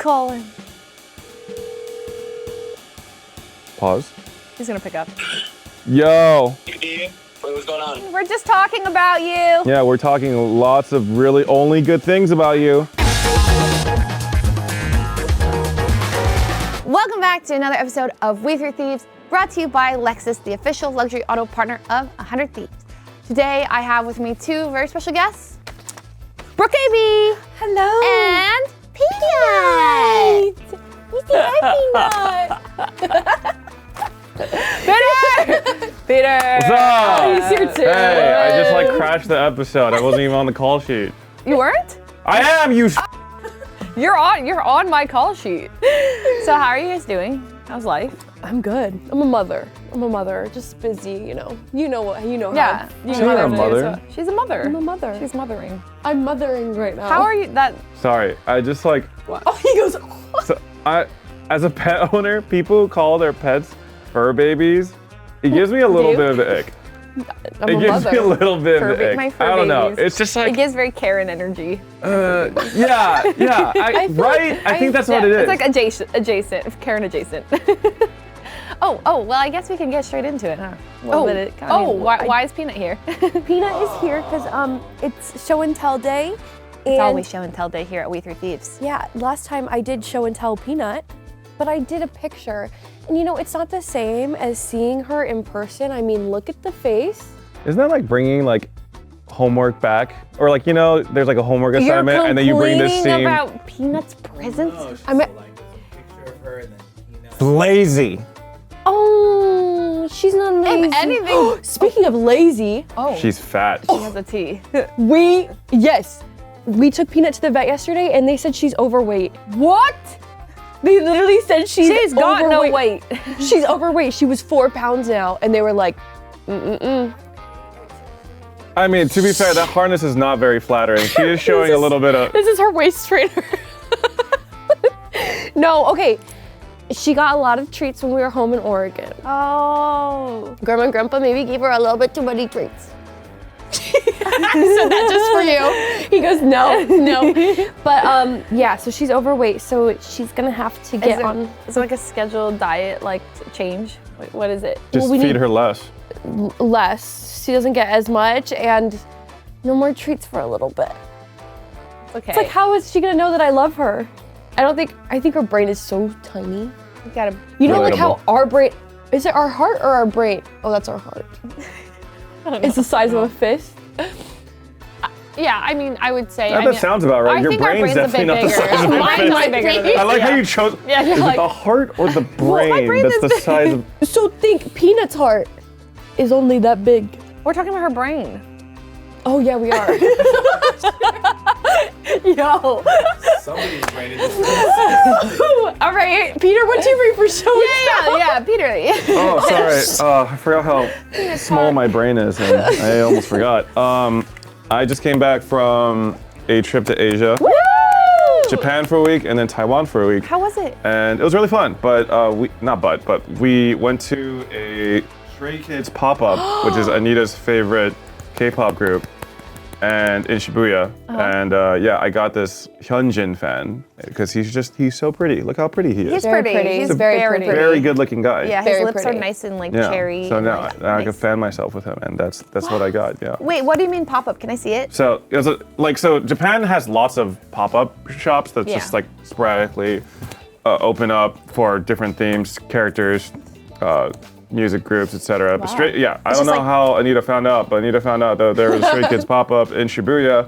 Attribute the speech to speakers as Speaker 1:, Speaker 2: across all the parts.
Speaker 1: calling.
Speaker 2: Pause.
Speaker 1: He's gonna pick up.
Speaker 2: Yo.
Speaker 3: Wait, what's going on?
Speaker 1: We're just talking about you.
Speaker 2: Yeah, we're talking lots of really only good things about you.
Speaker 1: Welcome back to another episode of We Three Thieves, brought to you by Lexus, the official luxury auto partner of 100 Thieves. Today, I have with me two very special guests, Brooke AB.
Speaker 4: Hello.
Speaker 1: And Peanut.
Speaker 4: You say hi, Peanut.
Speaker 1: Peter.
Speaker 2: What's up?
Speaker 4: Oh, he's here too.
Speaker 2: Hey, I just like crashed the episode. I wasn't even on the call sheet.
Speaker 1: You weren't?
Speaker 2: I am, you
Speaker 1: You're on my call sheet. So how are you guys doing? How's life?
Speaker 4: I'm good. I'm a mother. Just busy, you know. You know how.
Speaker 1: Yeah.
Speaker 4: You
Speaker 2: So
Speaker 4: know
Speaker 2: you're
Speaker 4: how
Speaker 2: a
Speaker 4: it is.
Speaker 2: mother?
Speaker 1: She's a mother.
Speaker 4: I'm a mother.
Speaker 1: She's mothering.
Speaker 4: I'm mothering right now.
Speaker 1: How are you?
Speaker 2: Sorry, I just like,
Speaker 4: Oh, he goes.
Speaker 2: so as a pet owner, people who call their pets fur babies, it gives me a little
Speaker 4: you?
Speaker 2: bit of the ick.
Speaker 4: I'm
Speaker 2: It
Speaker 4: a
Speaker 2: gives
Speaker 4: mother.
Speaker 2: me a little bit
Speaker 1: Fur
Speaker 2: of the ick.
Speaker 1: my fur
Speaker 2: I don't know.
Speaker 1: babies.
Speaker 2: It's just
Speaker 1: It
Speaker 2: like,
Speaker 1: gives very Karen energy.
Speaker 2: yeah. I think that's what it is.
Speaker 1: It's like adjacent, Karen adjacent. Oh, well, I guess we can get straight into it, huh? Why is Peanut here?
Speaker 4: Peanut is here because it's show and tell day.
Speaker 1: It's always show and tell day here at We Three Thieves.
Speaker 4: Yeah, last time I did show and tell Peanut, but I did a picture. And you know, it's not the same as seeing her in person. I mean, look at the face.
Speaker 2: Isn't that like bringing like homework back? Or like, you know, there's like a homework assignment and then you bring this
Speaker 1: complaining
Speaker 2: scene.
Speaker 1: about Peanut's presence?
Speaker 4: I'm a-
Speaker 3: Like, a picture of her and then, you know.
Speaker 2: Lazy.
Speaker 4: Oh, she's not lazy.
Speaker 1: anything-
Speaker 4: Speaking of lazy,
Speaker 1: Oh,
Speaker 2: She's fat.
Speaker 1: she has a T.
Speaker 4: we took Peanut to the vet yesterday and they said she's overweight.
Speaker 1: What?
Speaker 4: They literally said
Speaker 1: She's got no
Speaker 4: overweight.
Speaker 1: weight.
Speaker 4: She's overweight. She was 4 pounds now, and they were like,
Speaker 2: I mean, to be fair, that harness is not very flattering. She is showing a little bit of.
Speaker 4: This is her waist trainer. No, okay. She got a lot of treats when we were home in Oregon.
Speaker 1: Oh.
Speaker 4: Grandma and Grandpa maybe gave her a little bit too many treats. I said that just for you. He goes, no. But yeah, so she's overweight, so she's gonna have to get on.
Speaker 1: Is it like a scheduled diet, like change? What is it?
Speaker 2: Just
Speaker 4: we
Speaker 2: feed
Speaker 4: need-
Speaker 2: her less.
Speaker 4: Less. She doesn't get as much, and no more treats for a little bit.
Speaker 1: Okay.
Speaker 4: It's like, how is she gonna know that I love her? I think her brain is so tiny.
Speaker 1: you gotta.
Speaker 4: You know, like how
Speaker 2: Relatable.
Speaker 4: our brain, is it our heart or our brain? Oh, that's our heart. It's the size of a fist.
Speaker 1: Yeah, I mean, I would say.
Speaker 2: That sounds about right.
Speaker 1: I
Speaker 2: Your
Speaker 1: think our
Speaker 2: brain's
Speaker 1: brain's a bit
Speaker 2: definitely not the
Speaker 1: bigger.
Speaker 2: size of a
Speaker 1: Mine's
Speaker 2: fist.
Speaker 1: way bigger than
Speaker 2: I like how
Speaker 1: yeah.
Speaker 2: you chose.
Speaker 1: Yeah, you're
Speaker 2: is
Speaker 1: like-
Speaker 2: it the heart or the
Speaker 1: my
Speaker 2: brain
Speaker 1: brain
Speaker 2: that's
Speaker 1: is
Speaker 2: the
Speaker 1: big.
Speaker 2: size of?
Speaker 4: So think, Peanut's heart is only that big.
Speaker 1: We're talking about her brain.
Speaker 4: Oh yeah, we are. Yo.
Speaker 3: Somebody's brain is
Speaker 4: All right, Peter, what'd you bring for show?
Speaker 1: Yeah, Peter.
Speaker 2: Oh, sorry. I forgot how small my brain is, and I almost forgot. I just came back from a trip to Asia, Japan for a week, and then Taiwan for a week.
Speaker 1: How was it?
Speaker 2: And it was really fun, but we went to a Stray Kids pop-up, which is Anita's favorite K-pop group, and in Shibuya. And yeah, I got this Hyunjin fan because he's so pretty. Look how pretty he is.
Speaker 1: He's
Speaker 4: Very
Speaker 1: pretty.
Speaker 4: pretty.
Speaker 1: He's
Speaker 4: He's very
Speaker 1: very
Speaker 4: pretty.
Speaker 1: pretty.
Speaker 2: Very good-looking guy.
Speaker 1: Yeah, his
Speaker 4: Very
Speaker 1: lips
Speaker 4: pretty.
Speaker 1: are nice and like
Speaker 2: Yeah.
Speaker 1: cherry.
Speaker 2: So
Speaker 1: and,
Speaker 2: now
Speaker 1: like,
Speaker 2: I can
Speaker 1: nice.
Speaker 2: fan myself with him, and that's what I got. Yeah.
Speaker 1: Wait, what do you mean pop-up? Can I see it?
Speaker 2: So it was so Japan has lots of pop-up shops that
Speaker 1: Yeah.
Speaker 2: just like sporadically open up for different themes, characters, music groups, etc. But I
Speaker 1: It's
Speaker 2: don't
Speaker 1: just
Speaker 2: know
Speaker 1: like-
Speaker 2: how Anita found out, but Anita found out that there was a Stray Kids pop-up in Shibuya.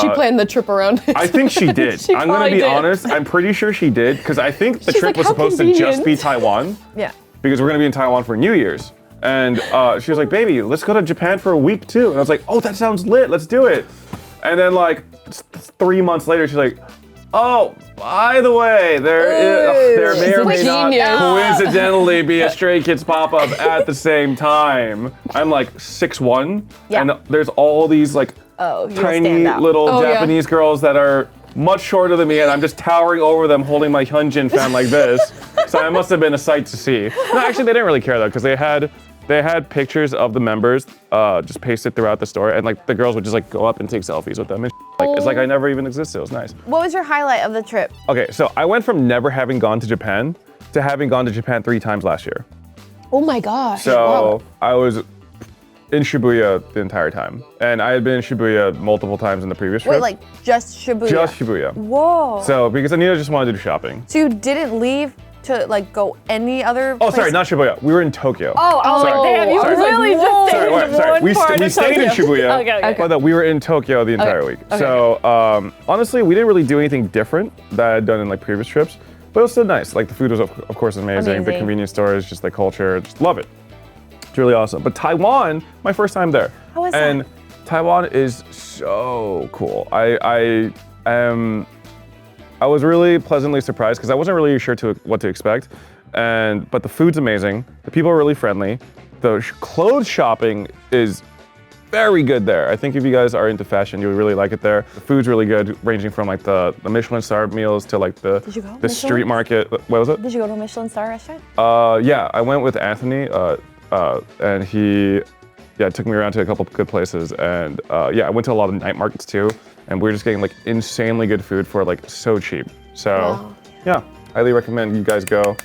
Speaker 4: She planned the trip around.
Speaker 2: I think she did.
Speaker 4: She
Speaker 2: I'm gonna
Speaker 4: probably
Speaker 2: be
Speaker 4: did.
Speaker 2: honest. I'm pretty sure she did because I think the
Speaker 4: She's
Speaker 2: trip
Speaker 4: like,
Speaker 2: was
Speaker 4: "How
Speaker 2: supposed to just
Speaker 4: convenient."
Speaker 2: be Taiwan.
Speaker 1: Yeah.
Speaker 2: Because we're gonna be in Taiwan for New Year's. And she was like, baby, let's go to Japan for a week too. And I was like, oh, that sounds lit, let's do it. And then like 3 months later, she's like, oh, by the way, there may or may not
Speaker 4: genius.
Speaker 2: coincidentally be a Stray Kids pop-up at the same time. I'm like 6'1",
Speaker 1: Yeah.
Speaker 2: and there's all these like
Speaker 1: Oh, you'll
Speaker 2: tiny
Speaker 1: stand out.
Speaker 2: little
Speaker 4: Oh, yeah.
Speaker 2: Japanese girls that are much shorter than me, and I'm just towering over them holding my Hyunjin fan like this. So I must have been a sight to see. No, actually, they didn't really care though, because they had they had pictures of the members just pasted throughout the store, and like the girls would just like go up and take selfies with them. And like it's like I never even existed. It was nice.
Speaker 1: What was your highlight of the trip?
Speaker 2: Okay, so I went from never having gone to Japan to having gone to Japan 3 times last year.
Speaker 4: Oh my gosh.
Speaker 2: So I was in Shibuya the entire time, and I had been in Shibuya multiple times in the previous trip.
Speaker 1: Wait, like just Shibuya?
Speaker 2: Just Shibuya.
Speaker 1: Whoa.
Speaker 2: So because Anita just wanted to do shopping.
Speaker 1: So you didn't leave to like go any other
Speaker 2: Oh,
Speaker 1: place?
Speaker 2: sorry, not Shibuya. We were in Tokyo.
Speaker 1: Oh, I was
Speaker 2: Sorry.
Speaker 1: like, damn, you
Speaker 2: Sorry.
Speaker 1: really just stayed in
Speaker 2: Sorry.
Speaker 1: one
Speaker 2: We
Speaker 1: part of
Speaker 2: stayed in
Speaker 1: Tokyo.
Speaker 2: Shibuya,
Speaker 1: Okay.
Speaker 2: but we were in Tokyo the entire week.
Speaker 1: Okay.
Speaker 2: So honestly, we didn't really do anything different that I'd done in like previous trips, but it was still nice. Like the food was of course amazing. The
Speaker 1: Amazing.
Speaker 2: convenience stores, just the culture, just love it. It's really awesome. But Taiwan, my first time there.
Speaker 1: How was
Speaker 2: and
Speaker 1: that?
Speaker 2: Taiwan is so cool. I was really pleasantly surprised because I wasn't really sure what to expect. But the food's amazing. The people are really friendly. The clothes shopping is very good there. I think if you guys are into fashion, you would really like it there. The food's really good, ranging from like the Michelin star meals to like the street market. What was it?
Speaker 1: Did you go to a Michelin star restaurant?
Speaker 2: Yeah, I went with Anthony, and he took me around to a couple of good places. And I went to a lot of night markets too. And we were just getting like insanely good food for like so cheap. So yeah, highly recommend you guys go.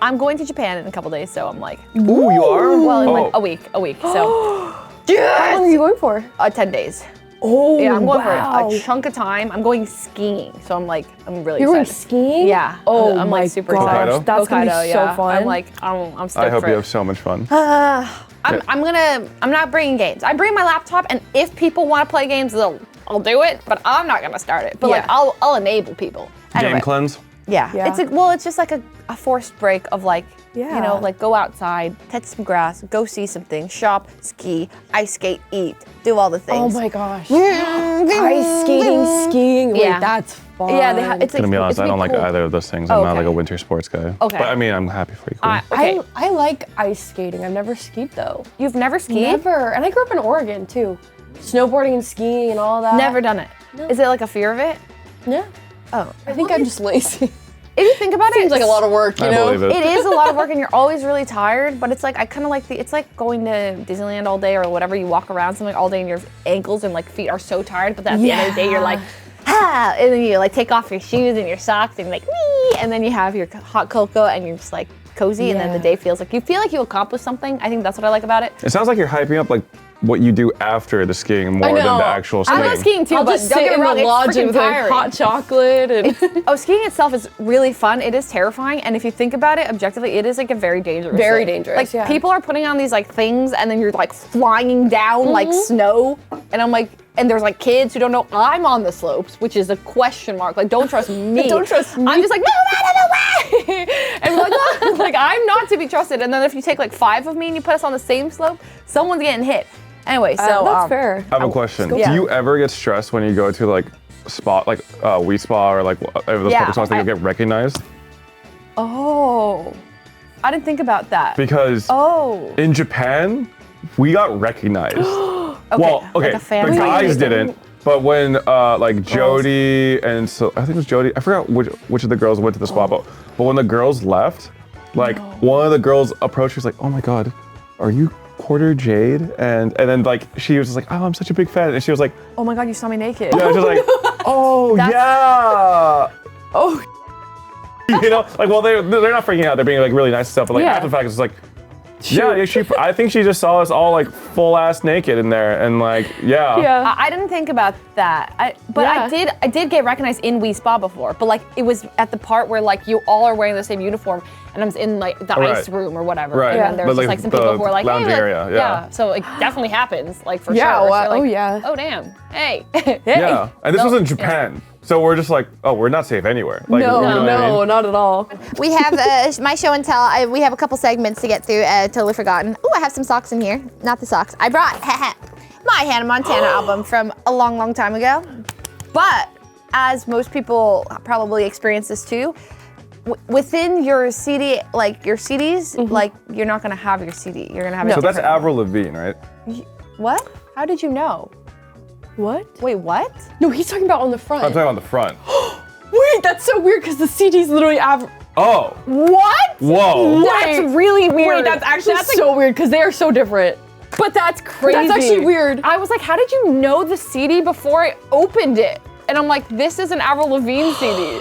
Speaker 1: I'm going to Japan in a couple days, so I'm like,
Speaker 2: Ooh, you are?
Speaker 1: well, in like a week. So,
Speaker 4: How long are you going for?
Speaker 1: 10 days.
Speaker 4: Oh,
Speaker 1: Yeah, I'm going
Speaker 4: wow.
Speaker 1: for a chunk of time. I'm going skiing, so I'm really
Speaker 4: You're going
Speaker 1: excited.
Speaker 4: skiing?
Speaker 1: Yeah.
Speaker 4: Oh
Speaker 1: I'm
Speaker 4: my
Speaker 1: like super
Speaker 4: gosh,
Speaker 1: excited.
Speaker 4: that's gonna be
Speaker 1: Hokkaido,
Speaker 4: so
Speaker 1: yeah.
Speaker 4: fun.
Speaker 1: I'm like, I'm stoked
Speaker 2: I hope
Speaker 1: for
Speaker 2: you
Speaker 1: it.
Speaker 2: have so much fun.
Speaker 1: I'm not bringing games. I bring my laptop, and if people want to play games, I'll do it, but I'm not gonna start it. But like,
Speaker 4: Yeah.
Speaker 1: I'll enable people. Anyway,
Speaker 2: Game cleanse?
Speaker 1: yeah.
Speaker 4: Yeah.
Speaker 1: It's just like a forced break of like,
Speaker 4: Yeah.
Speaker 1: like go outside, touch some grass, go see something, shop, ski, ice skate, eat, do all the
Speaker 4: Oh
Speaker 1: things.
Speaker 4: my gosh. Ice skating, skiing. Wait,
Speaker 1: Yeah.
Speaker 4: that's fun.
Speaker 1: Yeah, it's like,
Speaker 2: Gonna be honest,
Speaker 1: it's
Speaker 2: I don't
Speaker 1: really
Speaker 2: like
Speaker 1: cool.
Speaker 2: either of those things. I'm not
Speaker 1: Okay.
Speaker 2: like a winter sports guy.
Speaker 1: Okay.
Speaker 2: But I mean, I'm happy for you. Cool.
Speaker 1: Okay.
Speaker 4: I like ice skating. I've never skied though.
Speaker 1: You've never skied?
Speaker 4: Never. And I grew up in Oregon too. Snowboarding and skiing and all that.
Speaker 1: Never done it. Is it like a fear of it?
Speaker 4: Yeah.
Speaker 1: Oh.
Speaker 4: I think I'm just lazy.
Speaker 1: If you think about it,
Speaker 4: Seems like a lot of work, you
Speaker 2: I
Speaker 4: know?
Speaker 2: believe it.
Speaker 1: It is a lot of work, and you're always really tired. But it's like I kind of like it's like going to Disneyland all day or whatever. You walk around something all day, and your ankles and like feet are so tired. But then at the end of the day, you're like, ah, and then you like take off your shoes and your socks, and you're like, wee, and then you have your hot cocoa, and you're just like cozy, and then the day feels like you feel like you accomplished something. I think that's what I like about it.
Speaker 2: It sounds like you're hyping up like what you do after the skiing more than the actual skiing.
Speaker 1: I love skiing too,
Speaker 4: I'll
Speaker 1: but
Speaker 4: just
Speaker 1: don't
Speaker 4: sit
Speaker 1: get
Speaker 4: in
Speaker 1: me wrong,
Speaker 4: the
Speaker 1: it's
Speaker 4: lodge
Speaker 1: freaking
Speaker 4: with like
Speaker 1: tiring.
Speaker 4: hot chocolate and
Speaker 1: Oh, skiing itself is really fun. It is terrifying, and if you think about it objectively, it is like a very dangerous.
Speaker 4: Very
Speaker 1: thing.
Speaker 4: dangerous,
Speaker 1: Like
Speaker 4: yeah.
Speaker 1: people are putting on these like things, and then you're like flying down like snow, and I'm like, and there's like kids who don't know I'm on the slopes, which is a question mark. Like, don't trust me.
Speaker 4: Don't trust me.
Speaker 1: I'm just like, move out of the way, and like, "Ah," like I'm not to be trusted. And then if you take like 5 of me and you put us on the same slope, someone's getting hit. Anyway, so
Speaker 4: that's fair.
Speaker 2: I have a question.
Speaker 1: Yeah.
Speaker 2: Do you ever get stressed when you go to like spot like We Spa or like those
Speaker 1: Yeah,
Speaker 2: public spots that you get recognized?
Speaker 1: Oh, I didn't think about that.
Speaker 2: Because
Speaker 1: Oh.
Speaker 2: in Japan, we got recognized. Well, okay,
Speaker 1: like a fan
Speaker 2: the guys
Speaker 1: recognition.
Speaker 2: didn't. But when like Jody and so I think it was Jody, I forgot which of the girls went to the spot, but when the girls left, like one of the girls approached, she was like, "Oh my God, are you Porter Jade?" And then like she was just like, "Oh, I'm such a big fan," and she was like,
Speaker 1: Oh my God, you saw me naked.
Speaker 2: "Yeah," she was like, "Oh yeah."
Speaker 4: Oh,
Speaker 2: You know, like, well, they're not freaking out. They're being like really nice and stuff, but like
Speaker 4: Yeah.
Speaker 2: after the fact, it's like, yeah, I think she just saw us all like full ass naked in there, and like, yeah.
Speaker 4: yeah.
Speaker 1: I didn't think about that. But
Speaker 4: Yeah.
Speaker 1: I did get recognized in We Spa before. But like it was at the part where like you all are wearing the same uniform, and I was in like the
Speaker 2: Right.
Speaker 1: ice room or whatever.
Speaker 2: Right.
Speaker 1: And
Speaker 2: Yeah.
Speaker 1: then there
Speaker 2: But,
Speaker 1: was just
Speaker 2: like,
Speaker 1: like some people
Speaker 2: the
Speaker 1: who were like,
Speaker 2: lounging
Speaker 1: hey,
Speaker 2: area, yeah.
Speaker 1: So it definitely happens, like for
Speaker 4: Yeah,
Speaker 1: sure.
Speaker 4: well,
Speaker 1: So, like,
Speaker 4: oh, yeah.
Speaker 1: Oh damn. Hey.
Speaker 2: Yeah, and this
Speaker 1: No,
Speaker 2: was in Japan, so we're just like, oh, we're not safe anywhere. Like,
Speaker 4: No,
Speaker 2: you know what I mean?
Speaker 4: not at all.
Speaker 1: We have my show and tell. We have a couple segments to get through. Totally forgotten. Oh, I have some socks in here. Not the socks. I brought my Hannah Montana album from a long, long time ago. But as most people probably experience this too, within your CD, like your CDs, like you're not gonna have your CD. You're gonna have a
Speaker 2: So that's
Speaker 1: different-
Speaker 2: Avril Lavigne, right?
Speaker 1: What? How did you know?
Speaker 4: What?
Speaker 1: Wait, what?
Speaker 4: No, he's talking about on the front.
Speaker 2: I'm talking on the front.
Speaker 4: Wait, that's so weird because the CD's literally
Speaker 2: Oh.
Speaker 4: What?
Speaker 2: Whoa.
Speaker 4: That's really weird.
Speaker 5: Wait, that's actually
Speaker 4: so weird because they are so different.
Speaker 5: But that's crazy.
Speaker 4: That's actually weird.
Speaker 5: I was like, how did you know the CD before I opened it? And I'm like, this is an Avril Lavigne CD.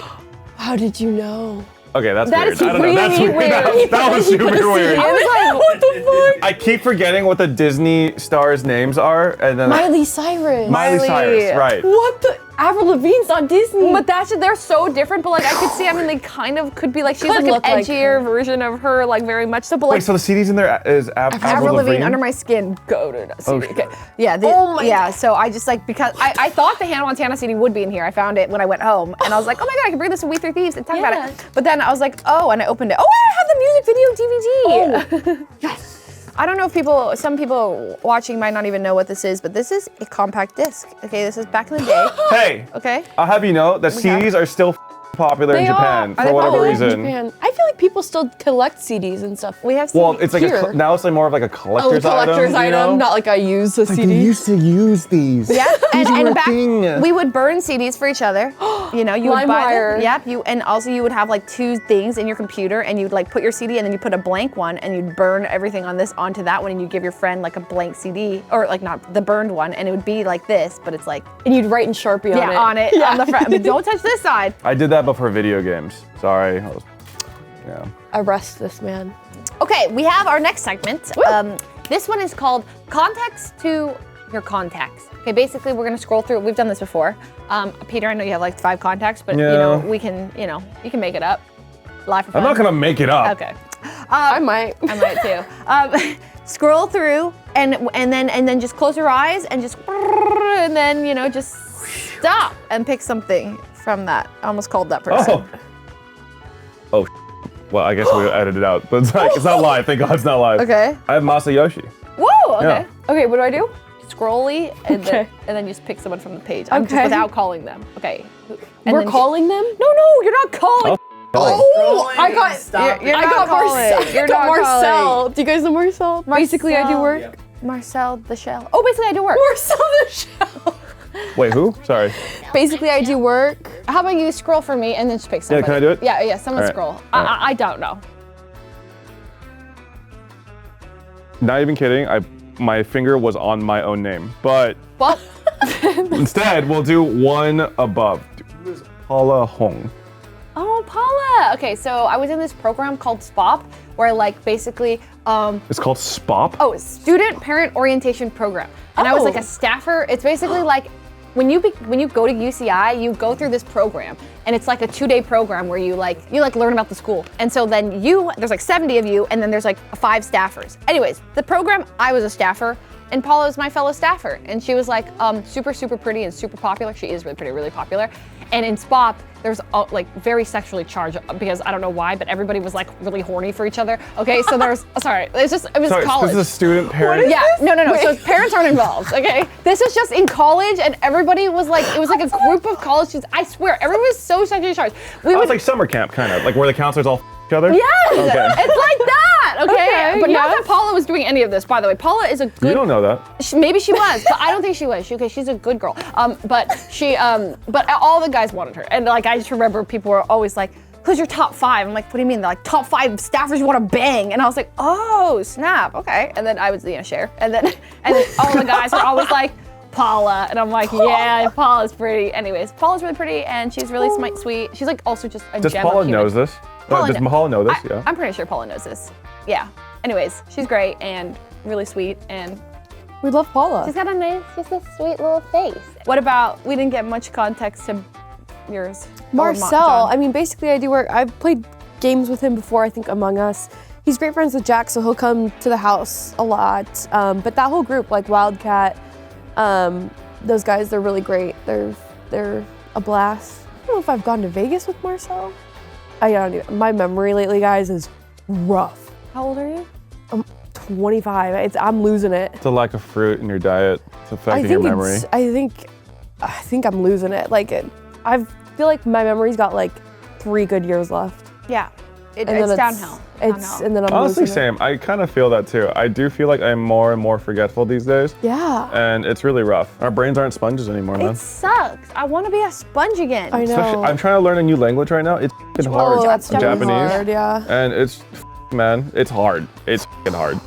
Speaker 4: How did you know?
Speaker 2: Okay, that's
Speaker 5: That
Speaker 2: weird.
Speaker 5: is
Speaker 2: I don't know. That's
Speaker 5: really weird.
Speaker 2: That was super weird.
Speaker 5: I was like, what the fuck?
Speaker 2: I keep forgetting what the Disney stars' names are, and then
Speaker 4: Miley Cyrus.
Speaker 2: Miley Cyrus, right?
Speaker 5: What the?
Speaker 4: Avril Lavigne's on Disney.
Speaker 5: But they're so different, but like I could see, I mean, they kind of could be like, she's
Speaker 4: Could
Speaker 5: like
Speaker 4: look
Speaker 5: an
Speaker 4: like
Speaker 5: edgier version of her, like very much so, but like,
Speaker 2: Wait, so the CDs in there is
Speaker 1: Avril Lavigne, Under My Skin.
Speaker 5: go to that CD. Okay.
Speaker 1: Yeah.
Speaker 5: Oh my
Speaker 1: yeah. So I just like because I thought the Hannah Montana CD would be in here. I found it when I went home, and I was like, oh my god, I can bring this to We Three Thieves and talk about
Speaker 4: Yeah.
Speaker 1: it. But then I was like, oh, and I opened it. Oh, I have the music video DVD. Yes. I don't know if some people watching might not even know what this is, but this is a compact disc. Okay, this is back in the day.
Speaker 2: Hey,
Speaker 1: Okay.
Speaker 2: I'll have you know that CDs are still popular in
Speaker 4: They
Speaker 2: Japan
Speaker 4: are.
Speaker 2: for
Speaker 1: they
Speaker 2: whatever
Speaker 1: popular in
Speaker 2: reason.
Speaker 4: Japan. I feel like people still collect CDs and stuff.
Speaker 1: We have
Speaker 2: Well,
Speaker 1: CDs.
Speaker 2: it's like
Speaker 4: Here.
Speaker 2: now it's like more of like a collector's
Speaker 4: collector's
Speaker 2: item. You know?
Speaker 4: not like I use a CD.
Speaker 2: to use these.
Speaker 1: Yeah, and back
Speaker 2: thing.
Speaker 1: we would burn CDs for each other. You know, you would buy
Speaker 4: LimeWire.
Speaker 1: them. Yep. And also you would have like two things in your computer, and you'd like put your CD, and then you put a blank one, and you'd burn everything on this onto that one, and you give your friend like a blank CD, or like not the burned one, and it would be like this, but it's like
Speaker 4: And you'd write in Sharpie on it.
Speaker 1: on the front. But don't touch this side.
Speaker 2: I did that, but for video games. Sorry. Yeah.
Speaker 4: Arrest this man.
Speaker 1: Okay, we have our next segment. This one is called Context to Your Contacts. Okay, basically we're gonna scroll through. We've done this before. Peter, I know you have like 5 contacts, but you know
Speaker 2: Yeah.
Speaker 1: we can, you know, you can make it up. Live for fun.
Speaker 2: I'm not gonna make it up.
Speaker 1: Okay.
Speaker 4: I might.
Speaker 1: I might too. Scroll through and then just close your eyes and just and then you know just stop and pick something from that. I almost called that person.
Speaker 2: Oh. Well, I guess we edited it out, but it's not live. Thank God it's not live.
Speaker 1: Okay.
Speaker 2: I have Masayoshi.
Speaker 1: Whoa. Okay.
Speaker 2: Yeah.
Speaker 4: Okay, what do I do?
Speaker 1: Scrolly and
Speaker 4: Okay.
Speaker 1: then just pick someone from the page. I'm just
Speaker 4: Okay.
Speaker 1: without calling them. Okay. And
Speaker 4: We're
Speaker 1: then
Speaker 4: calling them?
Speaker 1: No, you're not calling.
Speaker 2: Oh.
Speaker 4: I got.
Speaker 3: Stop
Speaker 1: You're
Speaker 3: it.
Speaker 4: I
Speaker 1: not
Speaker 4: got
Speaker 1: calling.
Speaker 4: Marcel.
Speaker 1: You're
Speaker 4: I got
Speaker 1: not
Speaker 4: Marcel.
Speaker 1: calling.
Speaker 4: Do you guys know Marcel? Basically, I do
Speaker 1: Marcel.
Speaker 4: work.
Speaker 3: Yep.
Speaker 1: Marcel the Shell. Oh, basically I do work.
Speaker 4: Marcel the Shell.
Speaker 2: Wait, who? Sorry.
Speaker 4: Basically, I do work.
Speaker 1: How about you scroll for me and then just pick
Speaker 2: Yeah,
Speaker 1: somebody?
Speaker 2: can I do it?
Speaker 1: Yeah, someone
Speaker 2: All right.
Speaker 1: scroll.
Speaker 2: All right.
Speaker 1: I don't know.
Speaker 2: Not even kidding. My finger was on my own name, but
Speaker 1: Well,
Speaker 2: instead we'll do one above. Who is Paula Hong?
Speaker 1: oh, Paula. Okay, so I was in this program called SPOP where like basically,
Speaker 2: It's called SPOP.
Speaker 1: oh, Student Parent Orientation Program. And I was like
Speaker 4: Oh.
Speaker 1: a staffer. It's basically like when you go to UCI, you go through this program, and it's like a 2-day program where you learn about the school. And so then there's like 70 of you, and then there's like 5 staffers. Anyways, the program, I was a staffer, and Paula was my fellow staffer, and she was like super, super pretty and super popular. She is really pretty, really popular. And in SPOP, there's like very sexually charged because I don't know why, but everybody was like really horny for each other. Okay, so there's sorry, it was
Speaker 2: Sorry,
Speaker 1: college.
Speaker 2: this is a student parent.
Speaker 1: Yeah, no. So parents aren't involved, okay? This was just in college, and everybody was like, it was like a group of college students. I swear, everyone was so sexually charged. We
Speaker 2: Oh,
Speaker 1: would,
Speaker 2: it's like summer camp, kind of, like where the counselors all each other.
Speaker 1: yes,
Speaker 2: Okay.
Speaker 1: it's like that, okay?
Speaker 4: Okay,
Speaker 1: But not
Speaker 4: yes.
Speaker 1: that Paula was doing any of this, by the way. Paula is a good.
Speaker 2: You don't know that.
Speaker 1: Maybe she was, but I don't think she was. She's a good girl. But all the guys wanted her, and like I just remember people were always like, "Who's your top 5?" I'm like, "What do you mean?" They're like, "Top 5 staffers you want to bang," and I was like, "Oh snap, okay." And then I would share, and then all the guys were always like, "Paula," and I'm like, "Yeah, Paula's pretty." Anyways, Paula's really pretty, and she's really sweet. She's like also just a
Speaker 2: Does
Speaker 1: gem
Speaker 2: Paula
Speaker 1: of human.
Speaker 2: knows this?
Speaker 1: Paula
Speaker 2: Does
Speaker 1: kn-
Speaker 2: Paula know this?
Speaker 1: I-
Speaker 2: Yeah.
Speaker 1: I'm pretty sure Paula knows this. Yeah. Anyways, she's great and really sweet, and
Speaker 4: We love Paula.
Speaker 1: she's got just a sweet little face. What about, we didn't get much context to yours.
Speaker 4: Marcel,
Speaker 1: John.
Speaker 4: I mean, basically, I do work. I've played games with him before, I think, Among Us. He's great friends with Jack, so he'll come to the house a lot. But that whole group, like Wildcat, those guys, they're really great. They're a blast. I don't know if I've gone to Vegas with Marcel. I don't know. My memory lately, guys, is rough.
Speaker 1: How old are you?
Speaker 4: 25. I'm losing it.
Speaker 2: It's a lack of fruit in your diet. It's affecting your memory.
Speaker 4: I think I'm losing it. I feel like my memory's got like 3 good years left.
Speaker 1: Yeah.
Speaker 4: And then
Speaker 5: it's downhill.
Speaker 4: And then I'm
Speaker 2: Honestly,
Speaker 4: losing it.
Speaker 2: same. I kind of feel that too. I do feel like I'm more and more forgetful these days.
Speaker 4: Yeah.
Speaker 2: And it's really rough. Our brains aren't sponges anymore, man.
Speaker 5: It sucks. I want to be a sponge again.
Speaker 4: I know.
Speaker 2: Especially, I'm trying to learn a new language right now. It's f***ing hard.
Speaker 4: Oh, that's really
Speaker 2: Japanese.
Speaker 4: hard, yeah.
Speaker 2: And it's, man, it's hard. It's f***ing hard.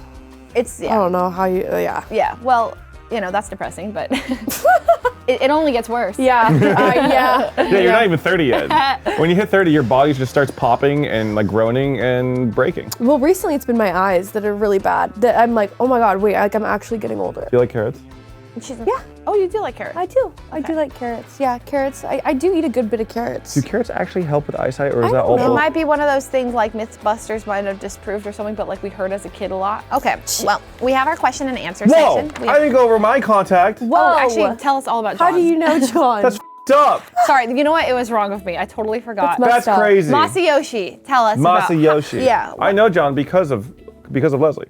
Speaker 5: It's
Speaker 4: I don't know how you, yeah.
Speaker 5: Yeah. Well, you know that's depressing, but it only gets worse.
Speaker 4: Yeah, yeah.
Speaker 2: Yeah, you're not even 30 yet. When you hit 30, your body just starts popping and like groaning and breaking.
Speaker 4: Well, recently it's been my eyes that are really bad. That I'm like, oh my god, wait, like I'm actually getting older.
Speaker 2: Do you like carrots?
Speaker 4: Yeah.
Speaker 5: Oh, you do like carrots.
Speaker 4: I do. I do like carrots. Yeah, carrots. I do eat a good bit of carrots.
Speaker 2: Do carrots actually help with eyesight, or is that
Speaker 4: don't
Speaker 2: all
Speaker 4: know.
Speaker 5: It
Speaker 2: bull-
Speaker 5: might be one of those things like Mythbusters might have disproved or something, but like we heard as a kid a lot.
Speaker 1: Okay, well, we have our question and answer
Speaker 2: Whoa!
Speaker 1: section. We
Speaker 2: I
Speaker 1: have-
Speaker 2: didn't go over my contact.
Speaker 5: Oh, actually, tell us all about
Speaker 4: How
Speaker 5: John.
Speaker 4: do you know, John?
Speaker 2: That's f***ed up.
Speaker 5: Sorry, you know what? It was wrong of me. I totally forgot.
Speaker 4: That's
Speaker 2: That's
Speaker 4: up.
Speaker 2: crazy.
Speaker 1: Masayoshi, tell us about.
Speaker 2: Masayoshi.
Speaker 1: Yeah.
Speaker 2: I know John because of Leslie.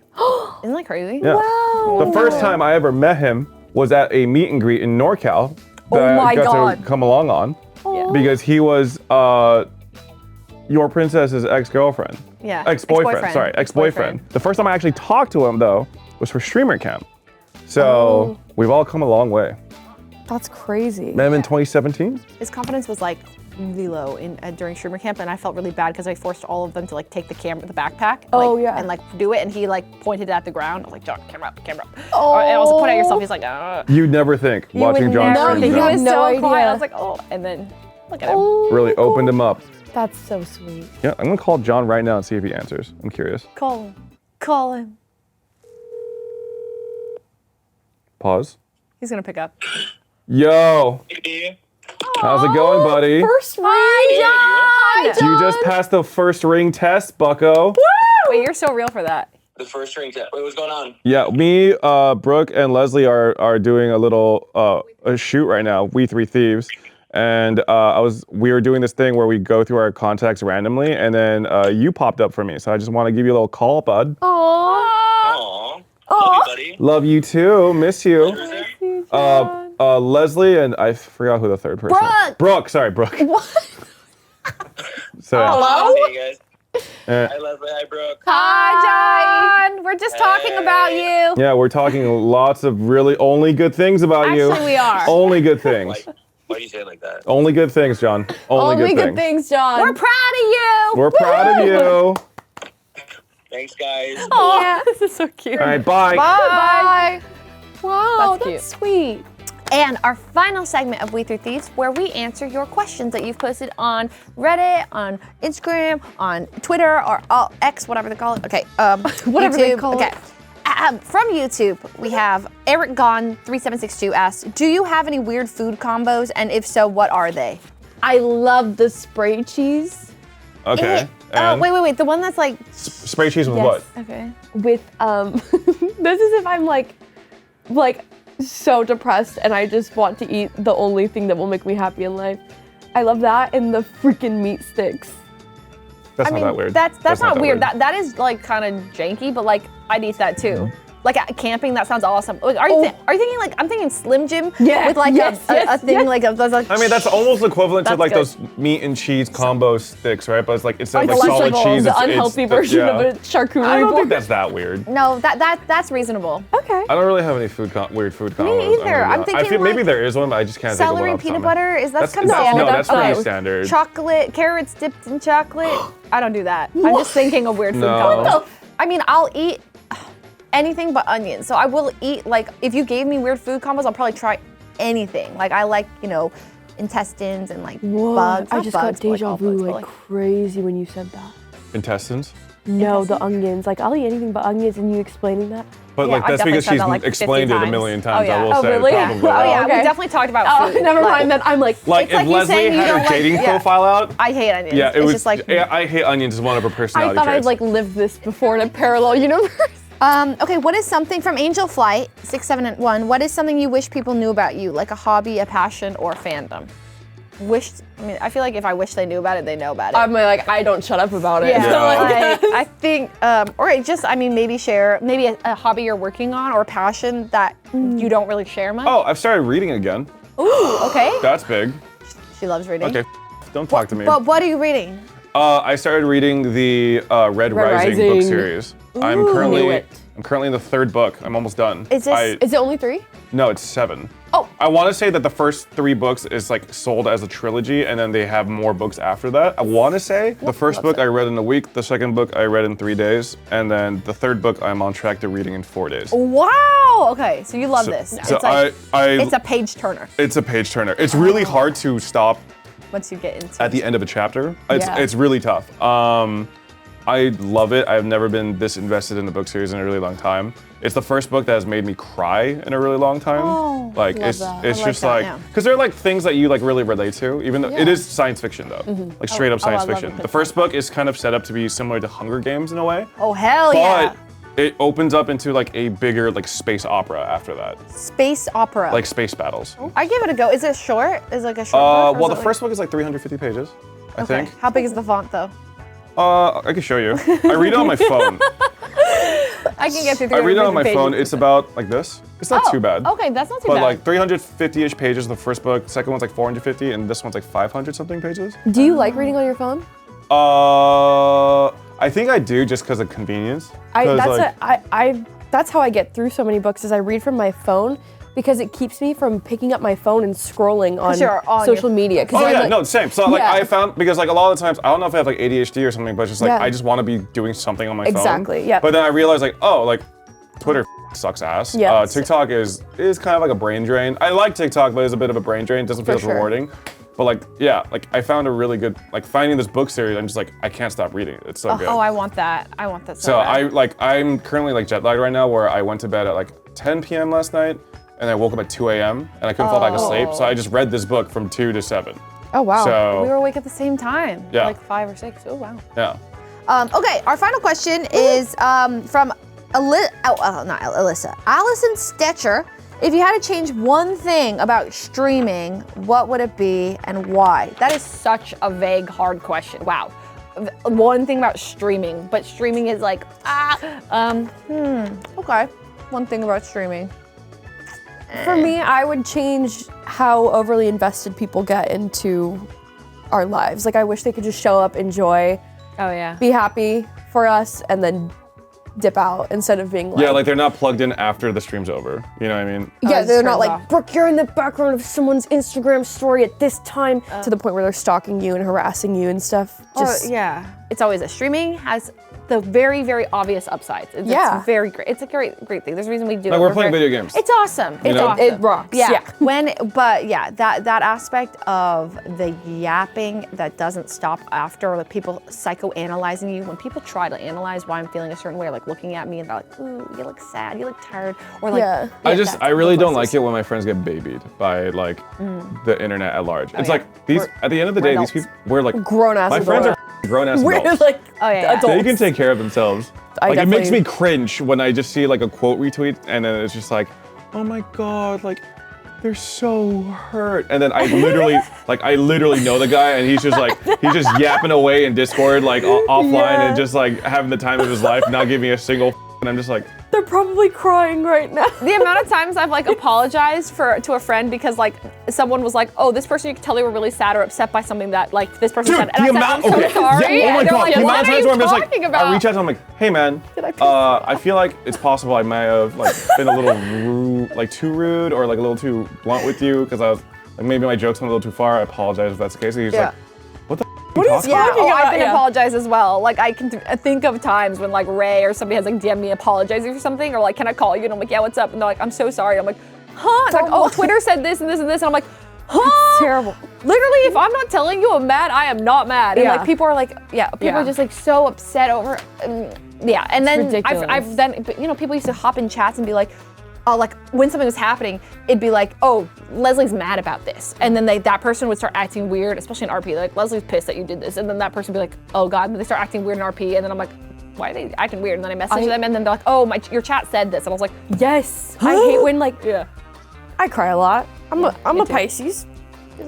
Speaker 5: Isn't that crazy?
Speaker 2: Yeah.
Speaker 4: Wow.
Speaker 2: The first time I ever met him was at a meet and greet in NorCal that
Speaker 4: Oh my
Speaker 2: I got
Speaker 4: God.
Speaker 2: to come along on because he was your princess's ex-girlfriend.
Speaker 5: Yeah.
Speaker 2: Ex-boyfriend. Sorry, ex-boyfriend. The first time I actually talked to him though was for streamer camp. So we've all come a long way.
Speaker 4: That's crazy.
Speaker 2: Met him in 2017.
Speaker 5: His confidence was like really low during streamer camp, and I felt really bad because I forced all of them to like take the backpack.
Speaker 4: Oh,
Speaker 5: like,
Speaker 4: yeah.
Speaker 5: And like do it, and he like pointed at the ground. I was like, John, camera up, camera up. And also point at yourself. He's like,
Speaker 2: You'd never think watching
Speaker 4: would
Speaker 2: John
Speaker 4: never
Speaker 2: stream
Speaker 4: think
Speaker 5: he
Speaker 2: that
Speaker 5: was
Speaker 4: no
Speaker 5: so
Speaker 4: idea.
Speaker 5: quiet. I was like, oh, and then look at him.
Speaker 2: really opened him up.
Speaker 4: That's so sweet.
Speaker 2: Yeah, I'm gonna call John right now and see if he answers. I'm curious.
Speaker 5: Call him. Call him.
Speaker 2: Pause.
Speaker 5: He's gonna pick up.
Speaker 2: Yo, how's it going, buddy?
Speaker 4: First ring.
Speaker 5: Hi, John.
Speaker 2: You just passed the first ring test, bucko.
Speaker 5: Wait, you're so real for that.
Speaker 3: The first ring test. Wait, what's going on?
Speaker 2: Yeah, me, Brooke, and Leslie are doing a little a shoot right now. We Three Thieves, and we were doing this thing where we go through our contacts randomly, and then you popped up for me. So I just want to give you a little call, bud.
Speaker 3: Aww. Love you, buddy.
Speaker 2: Love you too. Miss you.
Speaker 3: Who's there?
Speaker 2: Leslie and I forgot who the third person.
Speaker 1: Brooke!
Speaker 2: Brooke. Sorry, Brooke.
Speaker 4: What?
Speaker 2: So yeah.
Speaker 3: Hey, guys.
Speaker 2: Eh,
Speaker 3: Hi, Leslie. Hi, Brooke.
Speaker 1: Hi, John. We're just talking about you.
Speaker 2: yeah, we're talking lots of really only good things about you.
Speaker 5: Actually, we are.
Speaker 2: Only good things.
Speaker 3: Like, why do you say it like that?
Speaker 2: Only good things, John. Only, good things.
Speaker 4: John.
Speaker 1: We're proud of you.
Speaker 2: We're proud of you.
Speaker 3: Thanks, guys.
Speaker 5: Oh, this is so cute.
Speaker 2: All right, bye.
Speaker 1: Bye.
Speaker 4: Wow,
Speaker 5: That's
Speaker 4: that's sweet.
Speaker 1: And our final segment of We Three Thieves, where we answer your questions that you've posted on Reddit, on Instagram, on Twitter, or X, whatever they call it. Okay,
Speaker 4: Whatever they
Speaker 1: YouTube.
Speaker 4: call it.
Speaker 1: Okay. From YouTube, we have Eric Gone 3762 asks, "Do you have any weird food combos? And if so, what are they?"
Speaker 4: I love the spray cheese
Speaker 2: Okay.
Speaker 1: Oh,
Speaker 2: And
Speaker 1: wait. The one that's like,
Speaker 2: spray cheese with
Speaker 4: Yes.
Speaker 2: what?
Speaker 1: okay.
Speaker 4: with this is if I'm like so depressed and I just want to eat the only thing that will make me happy in life. I love that and the freaking meat sticks.
Speaker 2: That's not that weird.
Speaker 5: That's not weird. That is like kind of janky, but like I'd eat that too. Like at camping, that sounds awesome. Like, are you thinking like I'm thinking Slim Jim
Speaker 4: Yeah,
Speaker 5: with like
Speaker 4: yes,
Speaker 5: a thing
Speaker 4: yes.
Speaker 5: like a like.
Speaker 2: I mean, that's almost equivalent to
Speaker 5: That's
Speaker 2: like
Speaker 5: good.
Speaker 2: those meat and cheese combo sticks, right? But it's like instead of like
Speaker 4: Like
Speaker 2: solid
Speaker 4: Lunchables,
Speaker 2: cheese,
Speaker 4: the
Speaker 2: it's
Speaker 4: unhealthy
Speaker 2: the-
Speaker 4: version
Speaker 2: yeah.
Speaker 4: of a charcuterie
Speaker 2: I don't
Speaker 4: board.
Speaker 2: think that's that weird.
Speaker 5: No, that's reasonable.
Speaker 4: Okay.
Speaker 2: I don't really have any weird food combos.
Speaker 5: either. I'm
Speaker 2: I
Speaker 5: thinking,
Speaker 2: feel maybe
Speaker 5: like,
Speaker 2: there is one, but I just can't think of one
Speaker 5: Celery
Speaker 2: off the
Speaker 5: peanut
Speaker 2: top of my
Speaker 5: butter
Speaker 2: That's
Speaker 5: kind of
Speaker 2: no,
Speaker 5: standard.
Speaker 2: that's pretty
Speaker 5: Okay.
Speaker 2: standard.
Speaker 5: Chocolate, carrots dipped in chocolate. I don't do that. I'm just thinking of weird food
Speaker 2: No.
Speaker 5: combos. I mean, I'll eat anything but onions. So I will eat, like, if you gave me weird food combos, I'll probably try anything. Like, I like, intestines and like bugs.
Speaker 4: I
Speaker 5: Not
Speaker 4: just
Speaker 5: bugs,
Speaker 4: got
Speaker 5: but,
Speaker 4: deja
Speaker 5: all
Speaker 4: vu
Speaker 5: bugs, but,
Speaker 4: like crazy when you said that.
Speaker 2: Intestines.
Speaker 4: No, the onions. Like I'll eat anything but onions and you explaining that.
Speaker 2: But
Speaker 5: Yeah,
Speaker 2: like
Speaker 5: I've
Speaker 2: that's
Speaker 5: definitely
Speaker 2: because
Speaker 5: said
Speaker 2: she's
Speaker 5: that, like, 50
Speaker 2: explained it a
Speaker 5: times.
Speaker 2: million times.
Speaker 5: Oh, yeah.
Speaker 2: I will
Speaker 4: Oh,
Speaker 2: say.
Speaker 4: really?
Speaker 2: Probably.
Speaker 5: Oh yeah,
Speaker 4: Okay.
Speaker 5: we definitely talked about
Speaker 4: Oh,
Speaker 5: food.
Speaker 4: never
Speaker 5: Like,
Speaker 4: mind. Then I'm like,
Speaker 2: Like
Speaker 5: It's
Speaker 2: if
Speaker 5: like you
Speaker 2: Leslie
Speaker 5: saying you
Speaker 2: had
Speaker 5: don't
Speaker 2: her
Speaker 5: like-
Speaker 2: dating
Speaker 5: yeah.
Speaker 2: profile out,
Speaker 5: I hate onions.
Speaker 2: yeah, it
Speaker 5: it's
Speaker 2: was.
Speaker 5: just like
Speaker 2: I hate onions is one of her
Speaker 4: I
Speaker 2: personality
Speaker 4: thought I'd
Speaker 2: traits.
Speaker 4: like lived this before in a parallel universe.
Speaker 1: Okay, what is something from Angel Flight 671? What is something you wish people knew about you, like a hobby, a passion, or fandom?
Speaker 5: I feel like if I wish they knew about it, they know about it.
Speaker 4: I'm like, I don't shut up about it.
Speaker 5: Yeah,
Speaker 2: Yeah.
Speaker 5: like, I think, or just, maybe share, a hobby you're working on or a passion that you don't really share much.
Speaker 2: Oh, I've started reading again.
Speaker 5: Ooh, okay.
Speaker 2: That's big.
Speaker 5: She loves reading.
Speaker 2: Okay, don't talk to me.
Speaker 1: But what are you reading?
Speaker 2: I started reading the Red Rising book
Speaker 4: Rising.
Speaker 2: series. I'm
Speaker 4: Knew
Speaker 2: currently
Speaker 4: it.
Speaker 2: in the 3rd book. I'm almost done.
Speaker 1: Is this-
Speaker 4: Is it only 3?
Speaker 2: No, it's 7.
Speaker 4: Oh.
Speaker 2: I want to say that the first 3 books is like sold as a trilogy, and then they have more books after that. I want to say the first book I read in a week, the second book I read in 3 days, and then the 3rd book I'm on track to reading in 4 days.
Speaker 1: Wow. Okay, so you love this.
Speaker 2: So
Speaker 1: It's like,
Speaker 2: I
Speaker 1: it's a page turner
Speaker 2: it's a page turner. It's really hard to stop
Speaker 1: once you get into
Speaker 2: at the end of a chapter. It's
Speaker 4: Yeah.
Speaker 2: it's really tough. I love it. I've never been this invested in a book series in a really long time. It's the first book that has made me cry in a really long time.
Speaker 1: Oh,
Speaker 2: like
Speaker 4: love
Speaker 2: it's
Speaker 4: that.
Speaker 2: it's
Speaker 1: I like
Speaker 2: just
Speaker 1: that,
Speaker 2: like
Speaker 1: yeah.
Speaker 2: because they're like things that you like really relate to, even though it
Speaker 1: Yeah.
Speaker 2: is science fiction though, like straight up
Speaker 1: oh, I
Speaker 2: science
Speaker 1: love a
Speaker 2: fiction.
Speaker 1: good
Speaker 2: The first book is kind of set up to be similar to Hunger Games in a way,
Speaker 1: Oh hell yeah.
Speaker 2: but it opens up into like a bigger like space opera after that,
Speaker 1: Space opera.
Speaker 2: like space battles.
Speaker 1: I give it a go. Is it short? Is it like a short book? or
Speaker 2: Well,
Speaker 1: is
Speaker 2: the
Speaker 1: it
Speaker 2: first book is like 350 pages, I
Speaker 1: like,
Speaker 2: think.
Speaker 1: How big is the font though?
Speaker 2: I can show you. I read it on my phone.
Speaker 1: I can get through.
Speaker 2: I read it on my
Speaker 1: 350
Speaker 2: phone.
Speaker 1: pages.
Speaker 2: It's about like this. It's not too bad.
Speaker 1: Okay, that's not too
Speaker 2: But
Speaker 1: bad.
Speaker 2: like 350-ish pages the first book. Second one's like 450, and this one's like 500 something pages.
Speaker 4: Do you like reading on your phone?
Speaker 2: I think I do just because of convenience. 'Cause,
Speaker 4: That's how I get through so many books is I read from my phone because it keeps me from picking up my phone and scrolling on,
Speaker 1: you're on
Speaker 4: social
Speaker 1: your-
Speaker 4: media. 'Cause
Speaker 2: Oh
Speaker 4: I'm
Speaker 2: yeah,
Speaker 4: like-
Speaker 2: no, same. So like
Speaker 4: Yeah.
Speaker 2: I found because like a lot of the times I don't know if I have like ADHD or something, but it's just like
Speaker 4: Yeah.
Speaker 2: I just want to be doing something on my phone.
Speaker 4: Exactly, yeah.
Speaker 2: But then I realized like like Twitter sucks ass.
Speaker 4: Yeah.
Speaker 2: TikTok is kind of like a brain drain. I like TikTok, but it's a bit of a brain drain. It doesn't feel as
Speaker 4: sure.
Speaker 2: rewarding. But like yeah, like I found a really good like finding this book series. I'm just like I can't stop reading it. It's so good.
Speaker 1: Oh, I want that. I want that so
Speaker 2: So
Speaker 1: bad.
Speaker 2: I'm currently like jet lagged right now where I went to bed at like 10 p.m. last night and I woke up at 2 a.m. and I couldn't fall back asleep. So I just read this book from 2 to 7.
Speaker 4: Oh wow.
Speaker 2: So
Speaker 1: We were awake at the same time.
Speaker 2: Yeah.
Speaker 1: Like 5 or 6. Oh wow.
Speaker 2: yeah.
Speaker 1: Okay, our final question is from not Alyssa. Allison Stetcher. If you had to change one thing about streaming, what would it be and why? That is such a vague, hard question. Wow. One thing about streaming, but streaming is like, okay. One thing about streaming.
Speaker 4: For me, I would change how overly invested people get into our lives. Like I wish they could just show up, enjoy,
Speaker 1: Oh yeah.
Speaker 4: be happy for us, and then dip out instead of being like,
Speaker 2: Yeah, like they're not plugged in after the stream's over. You know what I mean?
Speaker 4: yeah,
Speaker 1: it
Speaker 4: they're not
Speaker 1: turns
Speaker 4: like,
Speaker 1: off.
Speaker 4: Brooke, you're in the background of someone's Instagram story at this time, to the point where they're stalking you and harassing you and stuff. Just
Speaker 1: yeah. It's always a streaming has the very, very obvious upsides.
Speaker 4: Yeah.
Speaker 1: It's very great. It's a great thing. There's a reason we do it.
Speaker 2: Like we're playing video games.
Speaker 1: It's awesome. It's
Speaker 2: know?
Speaker 1: awesome.
Speaker 4: It rocks.
Speaker 1: Yeah.
Speaker 4: Yeah.
Speaker 1: But yeah, that aspect of the yapping that doesn't stop after, or the people psychoanalyzing you. When people try to analyze why I'm feeling a certain way, like looking at me and they're like, ooh, you look sad, you look tired, or like,
Speaker 4: Yeah.
Speaker 2: I really don't like it when my friends get babied by like the internet at large. It's
Speaker 1: yeah.
Speaker 2: like these at the end of the
Speaker 1: we're
Speaker 2: day, these
Speaker 1: adults.
Speaker 2: people we're like
Speaker 4: Grown-ass
Speaker 2: My friends
Speaker 4: adults.
Speaker 2: are grown ass
Speaker 4: We're
Speaker 2: adults.
Speaker 4: like
Speaker 1: Oh, yeah, yeah.
Speaker 4: adults.
Speaker 2: They can take care of themselves.
Speaker 4: I
Speaker 2: Like it makes
Speaker 4: definitely-
Speaker 2: me cringe when I just see like a quote retweet and then it's just like, oh my god, like they're so hurt. And then I literally know the guy and he's just yapping away in Discord like offline
Speaker 4: Yeah.
Speaker 2: and just like having the time of his life, not giving me a single and I'm just like,
Speaker 4: They're probably crying right now.
Speaker 1: the amount of times I've like apologized to a friend because like someone was like, oh, this person, you can tell they were really sad or upset by something that like this person
Speaker 2: dude,
Speaker 1: said. And I said, I'm so sorry.
Speaker 2: Yeah, oh my
Speaker 1: And they're
Speaker 2: god,
Speaker 1: like,
Speaker 2: the amount
Speaker 1: what
Speaker 2: of
Speaker 1: are
Speaker 2: times
Speaker 1: you
Speaker 2: where I'm just like,
Speaker 1: talking about?
Speaker 2: I reach out to him like, hey man,
Speaker 1: Did I piss you off?
Speaker 2: I feel like it's possible I might have like been a little rude, like too rude or like a little too blunt with you because I was like maybe my jokes went a little too far. I apologize if that's the case. And he's
Speaker 1: Yeah.
Speaker 2: like, what the f- are you talking
Speaker 1: Yeah,
Speaker 2: about?
Speaker 1: oh, I've
Speaker 4: about-
Speaker 1: been
Speaker 4: yeah.
Speaker 1: apologized as well. Like I can think of times when like Ray or somebody has like DM'd me apologizing for something, or like, can I call you? And I'm like, yeah, what's up? And they're like, I'm so sorry. I'm like, huh? It's like, oh, Twitter said this and this and this, and I'm like, huh?
Speaker 4: Terrible.
Speaker 1: Literally, if I'm not telling you I'm mad, I am not mad. And
Speaker 4: Yeah.
Speaker 1: like people are like, yeah, people
Speaker 4: Yeah.
Speaker 1: are just like so upset over, yeah. And then
Speaker 4: ridiculous.
Speaker 1: I've then, but, you know, people used to hop in chats and be like, oh, like when something was happening, it'd be like, oh, Leslie's mad about this. And then that person would start acting weird, especially in RP. Like, Leslie's pissed that you did this. And then that person would be like, oh God, and they start acting weird in RP. And then I'm like, why are they acting weird? And then I message them and then they're like, oh, your chat said this. And I was like,
Speaker 4: Yes. I hate when like
Speaker 1: yeah.
Speaker 4: I cry a lot. I'm a
Speaker 1: me too.
Speaker 4: Pisces.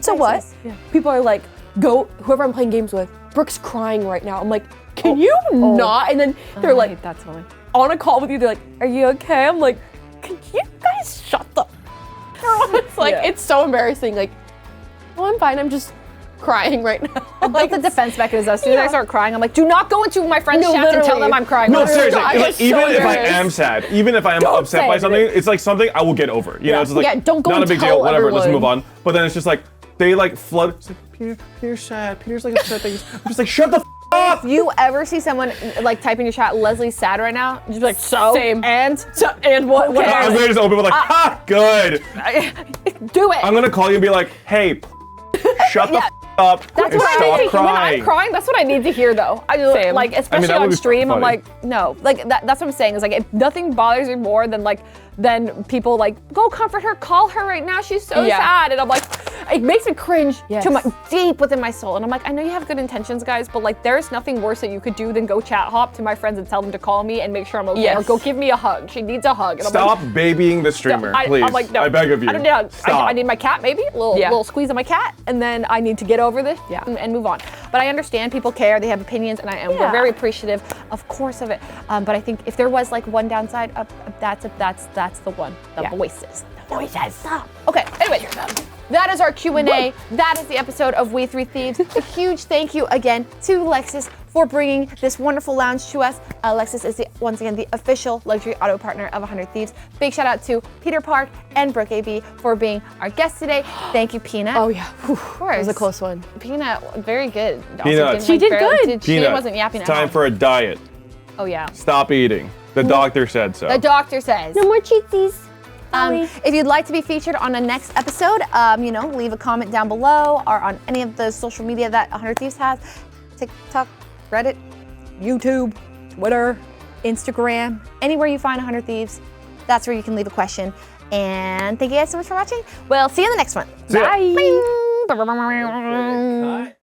Speaker 4: So what?
Speaker 1: Pisces, yeah.
Speaker 4: People are like, whoever I'm playing games with, Brooke's crying right now. I'm like, can you not? And then they're like
Speaker 1: that's funny.
Speaker 4: on a call with you, they're like, are you okay? I'm like, can you guys shut the It's like,
Speaker 1: Yeah.
Speaker 4: it's so embarrassing. Like, oh, I'm fine. I'm just crying right now.
Speaker 5: Like the defense mechanism. As soon as I start crying, I'm like, do not go into my friend's chat and tell
Speaker 4: literally.
Speaker 5: them I'm crying.
Speaker 2: No,
Speaker 5: Literally.
Speaker 2: seriously.
Speaker 4: I
Speaker 2: It's
Speaker 4: get
Speaker 2: like, even
Speaker 4: so
Speaker 2: if I
Speaker 4: nervous.
Speaker 2: am sad, even if I am
Speaker 5: Don't
Speaker 2: upset
Speaker 5: say
Speaker 2: by
Speaker 5: it.
Speaker 2: something, it's like something I will get over. You know, it's just like,
Speaker 5: Yeah, don't go
Speaker 2: not a
Speaker 5: and
Speaker 2: big
Speaker 5: tell
Speaker 2: deal, whatever, let's
Speaker 4: everyone.
Speaker 2: move on. But then it's just like, they like flood. It's like, Peter's sad. Peter's like upset that I'm just like, shut the up.
Speaker 5: If you ever see someone like type in your chat, Leslie's sad right now, just be like, so?
Speaker 4: Same.
Speaker 5: And?
Speaker 4: What?
Speaker 5: Okay.
Speaker 2: I'm gonna just open with like, ha, good.
Speaker 5: Do it.
Speaker 2: I'm gonna call you and be like, hey, shut the up
Speaker 5: That's
Speaker 2: and
Speaker 5: what I
Speaker 2: stop
Speaker 5: need to,
Speaker 2: crying.
Speaker 5: when I'm crying, that's what I need to hear though.
Speaker 4: Same.
Speaker 5: Like, especially
Speaker 2: that would
Speaker 5: on
Speaker 2: be
Speaker 5: stream, I'm
Speaker 2: funny.
Speaker 5: like, no. Like, that's what I'm saying is like, if nothing bothers me more than like, then people like, go comfort her, call her right now, she's so
Speaker 4: Yeah.
Speaker 5: sad. And I'm like, it makes me cringe
Speaker 4: Yes.
Speaker 5: to my deep within my soul. And I'm like, I know you have good intentions, guys, but like, there's nothing worse that you could do than go chat hop to my friends and tell them to call me and make sure I'm okay.
Speaker 4: Yes.
Speaker 5: Or go give me a hug. She needs a hug. And I'm
Speaker 2: Stop
Speaker 5: like,
Speaker 2: babying the streamer, please.
Speaker 5: I'm like, no.
Speaker 2: I beg of you.
Speaker 5: I don't need a hug.
Speaker 2: Stop.
Speaker 5: I need my cat, maybe. A little squeeze of my cat. And then I need to get over this and move on. But I understand people care, they have opinions, and we're very appreciative, of course, of it. But I think if there was like one downside, that's the one. The voices. The voices. Stop. Okay, anyway. That is our Q&A. That is the episode of We Three Thieves. A huge thank you again to Lexus for bringing this wonderful lounge to us. Lexus is, once again, the official luxury auto partner of 100 Thieves. Big shout out to Peter Park and Brooke AB for being our guests today. Thank you, Peanut.
Speaker 4: Oh yeah.
Speaker 5: Of course.
Speaker 4: It was a close one.
Speaker 5: Peanut, very good.
Speaker 2: Peanut.
Speaker 5: She
Speaker 4: did good.
Speaker 5: She
Speaker 2: Peanut,
Speaker 5: wasn't yapping
Speaker 2: it's
Speaker 5: at
Speaker 2: time
Speaker 5: all.
Speaker 2: for a diet.
Speaker 5: Oh, yeah.
Speaker 2: Stop eating. The doctor said so.
Speaker 5: The doctor says.
Speaker 4: more cheatsies.
Speaker 5: If you'd like to be featured on a next episode, leave a comment down below or on any of the social media that 100 Thieves has. TikTok, Reddit, YouTube, Twitter, Instagram, anywhere you find 100 Thieves, that's where you can leave a question. And thank you guys so much for watching. We'll see you in the next one.
Speaker 2: See ya.
Speaker 5: Bye.